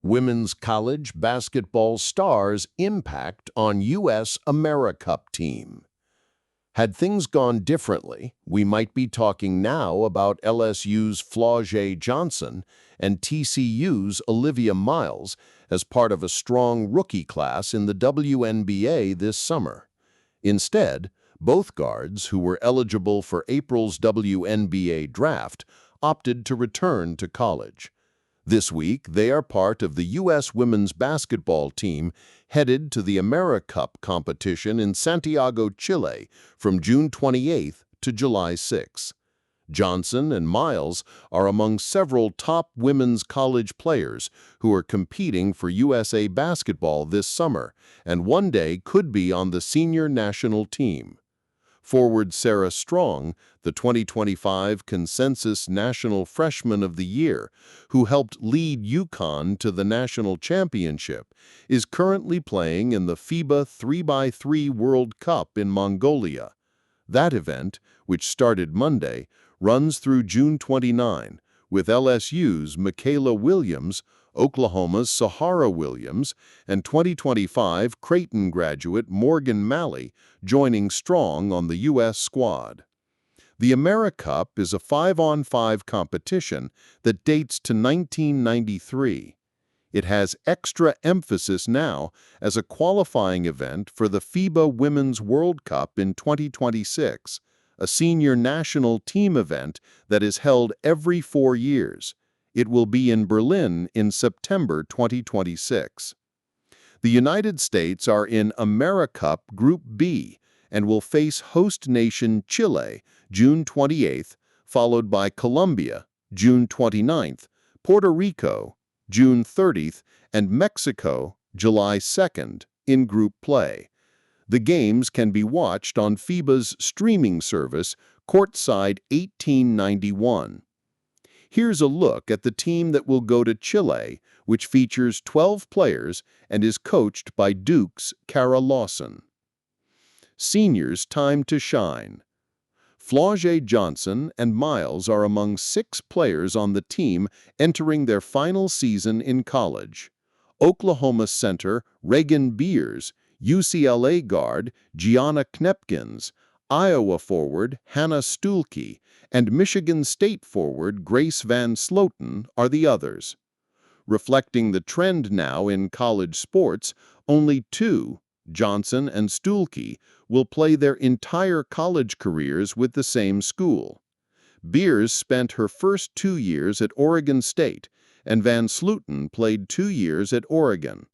Women's college basketball stars' impact on U.S. AmeriCup team. Had things gone differently, we might be talking now about LSU's Flau'jae Johnson and TCU's Olivia Miles as part of a strong rookie class in the WNBA this summer. Instead, both guards, who were eligible for April's WNBA draft, opted to return to college. This week, they are part of the U.S. women's basketball team headed to the AmeriCup competition in Santiago, Chile, from June 28th to July 6. Johnson and Miles are among several top women's college players who are competing for USA basketball this summer and one day could be on the senior national team. Forward Sarah Strong, the 2025 Consensus National Freshman of the Year, who helped lead UConn to the national championship, is currently playing in the FIBA 3x3 World Cup in Mongolia. That event, which started Monday, runs through June 29, with LSU's Michaela Williams, Oklahoma's Sahara Williams, and 2025 Creighton graduate Morgan Malley joining Strong on the U.S. squad. The AmeriCup is a 5-on-5 competition that dates to 1993. It has extra emphasis now as a qualifying event for the FIBA Women's World Cup in 2026, a senior national team event that is held every 4 years. It will be in Berlin in September 2026. The United States are in AmeriCup Group B and will face host nation Chile June 28th, followed by Colombia June 29th, Puerto Rico June 30th, and Mexico July 2nd in group play. The games can be watched on FIBA's streaming service Courtside 1891. Here's a look at the team that will go to Chile, which features 12 players and is coached by Duke's Kara Lawson. Seniors' time to shine. Flau'jae Johnson and Miles are among 6 players on the team entering their final season in college. Oklahoma center Reagan Beers, UCLA guard Gianna Knepkins, Iowa forward Hannah Stuelke, and Michigan State forward Grace Van Sloten are the others. Reflecting the trend now in college sports, only 2, Johnson and Stuelke, will play their entire college careers with the same school. Beers spent her first 2 years at Oregon State, and Van Sloten played 2 years at Oregon.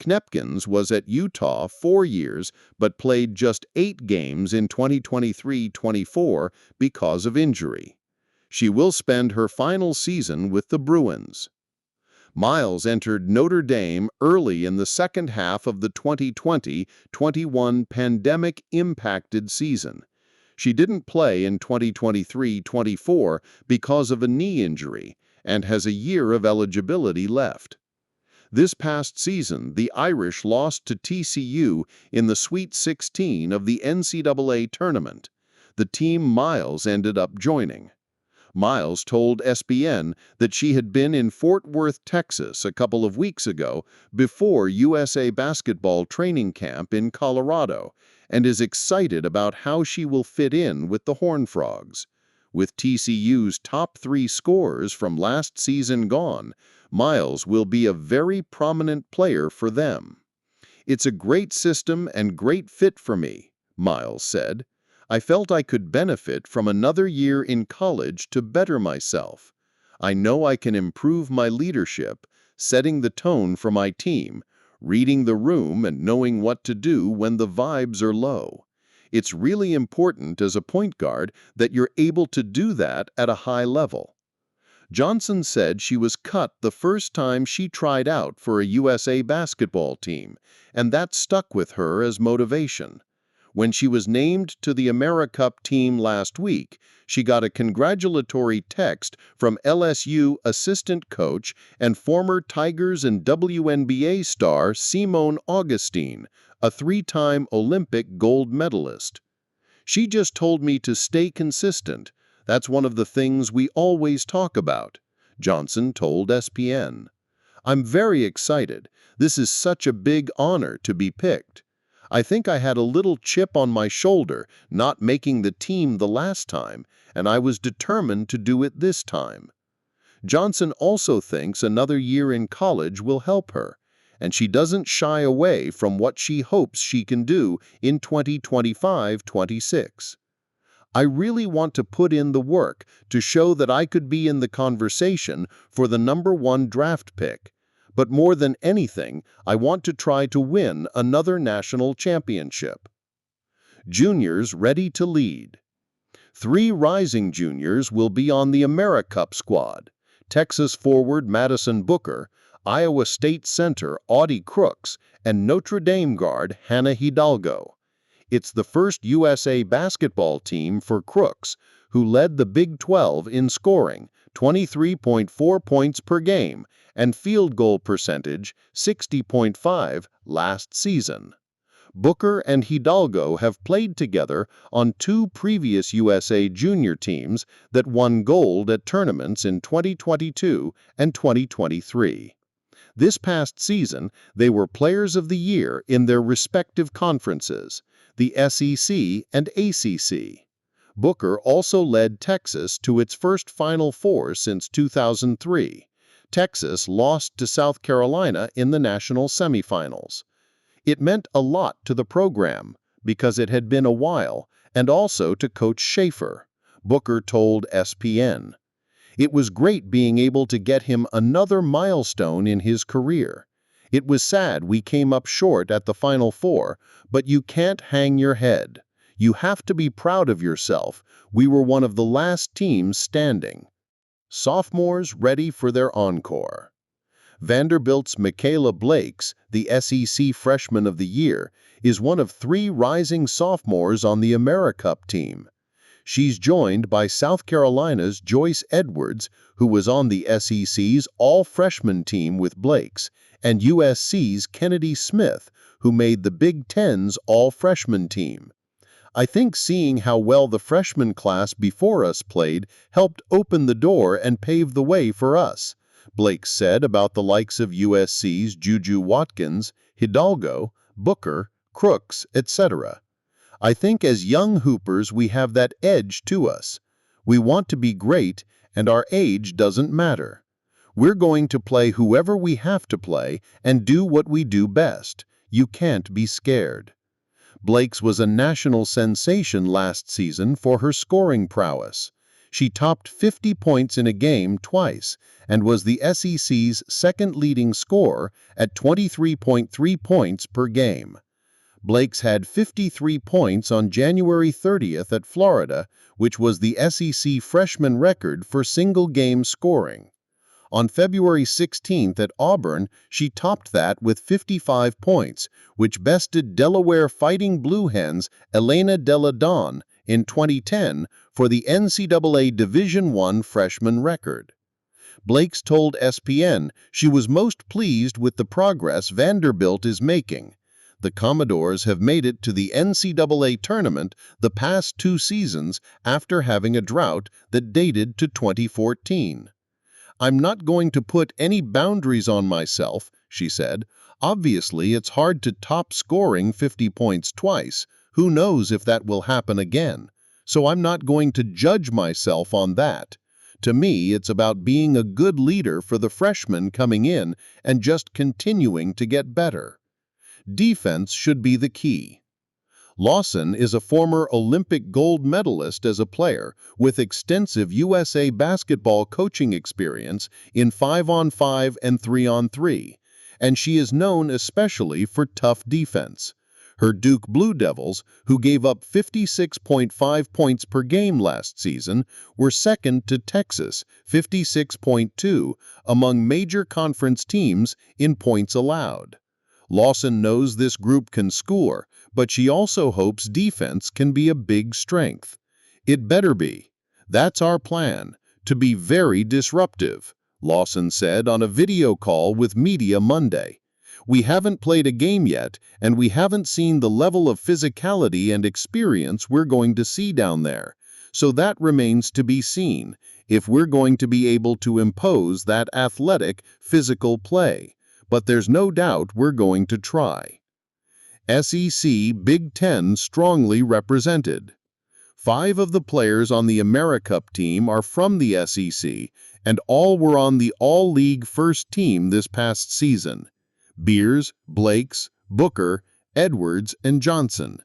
Knepkins was at Utah 4 years but played just 8 games in 2023-24 because of injury. She will spend her final season with the Bruins. Miles entered Notre Dame early in the second half of the 2020-21 pandemic-impacted season. She didn't play in 2023-24 because of a knee injury and has a year of eligibility left. This past season, the Irish lost to TCU in the Sweet 16 of the NCAA tournament, the team Miles ended up joining. Miles told ESPN that she had been in Fort Worth, Texas, a couple of weeks ago before USA basketball training camp in Colorado and is excited about how she will fit in with the Horned Frogs. With TCU's top 3 scorers from last season gone, Miles will be a very prominent player for them. "It's a great system and great fit for me," Miles said. "I felt I could benefit from another year in college to better myself. I know I can improve my leadership, setting the tone for my team, reading the room and knowing what to do when the vibes are low. It's really important as a point guard that you're able to do that at a high level." Johnson said she was cut the first time she tried out for a USA basketball team, and that stuck with her as motivation. When she was named to the AmeriCup team last week, she got a congratulatory text from LSU assistant coach and former Tigers and WNBA star Simone Augustine, a 3-time Olympic gold medalist. "She just told me to stay consistent. That's one of the things we always talk about," Johnson told ESPN. I'm very excited. This is such a big honor to be picked. I think I had a little chip on my shoulder not making the team the last time, and I was determined to do it this time. Johnson also thinks another year in college will help her, and she doesn't shy away from what she hopes she can do in 2025-26. I really want to put in the work to show that I could be in the conversation for the #1 draft pick. But more than anything, I want to try to win another national championship. Juniors ready to lead. 3 rising juniors will be on the AmeriCup squad: Texas forward Madison Booker, Iowa State center Audie Crooks, and Notre Dame guard Hannah Hidalgo. It's the first USA basketball team for Crooks, who led the Big 12 in scoring, 23.4 points per game, and field goal percentage, 60.5, last season. Booker and Hidalgo have played together on 2 previous USA junior teams that won gold at tournaments in 2022 and 2023. This past season, they were Players of the Year in their respective conferences, the SEC and ACC. Booker also led Texas to its first Final Four since 2003. Texas lost to South Carolina in the national semifinals. It meant a lot to the program because it had been a while, and also to Coach Schaefer, Booker told ESPN. It was great being able to get him another milestone in his career. It was sad we came up short at the Final Four, but you can't hang your head. You have to be proud of yourself. We were one of the last teams standing. Sophomores ready for their encore. Vanderbilt's Michaela Blakes, the SEC Freshman of the Year, is one of 3 rising sophomores on the AmeriCup team. She's joined by South Carolina's Joyce Edwards, who was on the SEC's all-freshman team with Blakes, and USC's Kennedy Smith, who made the Big Ten's all-freshman team. I think seeing how well the freshman class before us played helped open the door and pave the way for us, Blake said about the likes of USC's Juju Watkins, Hidalgo, Booker, Crooks, etc. I think as young hoopers we have that edge to us. We want to be great, and our age doesn't matter. We're going to play whoever we have to play and do what we do best. You can't be scared. Blakes was a national sensation last season for her scoring prowess. She topped 50 points in a game twice and was the SEC's second leading scorer at 23.3 points per game. Blakes had 53 points on January 30th at Florida, which was the SEC freshman record for single-game scoring. On February 16th at Auburn, she topped that with 55 points, which bested Delaware Fighting Blue Hens' Elena Della Don in 2010 for the NCAA Division I freshman record. Blakes told ESPN she was most pleased with the progress Vanderbilt is making. The Commodores have made it to the NCAA tournament the past 2 seasons after having a drought that dated to 2014. I'm not going to put any boundaries on myself, she said. Obviously, it's hard to top scoring 50 points twice. Who knows if that will happen again? So I'm not going to judge myself on that. To me, it's about being a good leader for the freshmen coming in and just continuing to get better. Defense should be the key. Lawson is a former Olympic gold medalist as a player with extensive USA basketball coaching experience in 5-on-5 and 3-on-3, and she is known especially for tough defense. Her Duke Blue Devils, who gave up 56.5 points per game last season, were second to Texas, 56.2, among major conference teams in points allowed. Lawson knows this group can score, but she also hopes defense can be a big strength. It better be. That's our plan, to be very disruptive, Lawson said on a video call with media Monday. We haven't played a game yet, and we haven't seen the level of physicality and experience we're going to see down there. So that remains to be seen. if we're going to be able to impose that athletic, physical play. But there's no doubt we're going to try. SEC Big Ten strongly represented. 5 of the players on the AmeriCup team are from the SEC, and all were on the All-League first team this past season. Beers, Blakes, Booker, Edwards, and Johnson.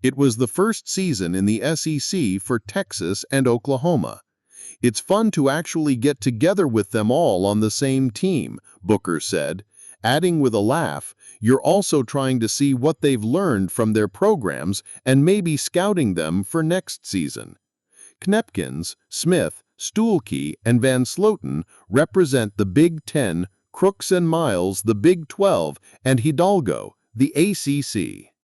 It was the first season in the SEC for Texas and Oklahoma. It's fun to actually get together with them all on the same team, Booker said, adding with a laugh, you're also trying to see what they've learned from their programs and maybe scouting them for next season. Knepkins, Smith, Stuhlke, and Van Sloten represent the Big Ten, Crooks and Miles the Big 12, and Hidalgo, the ACC.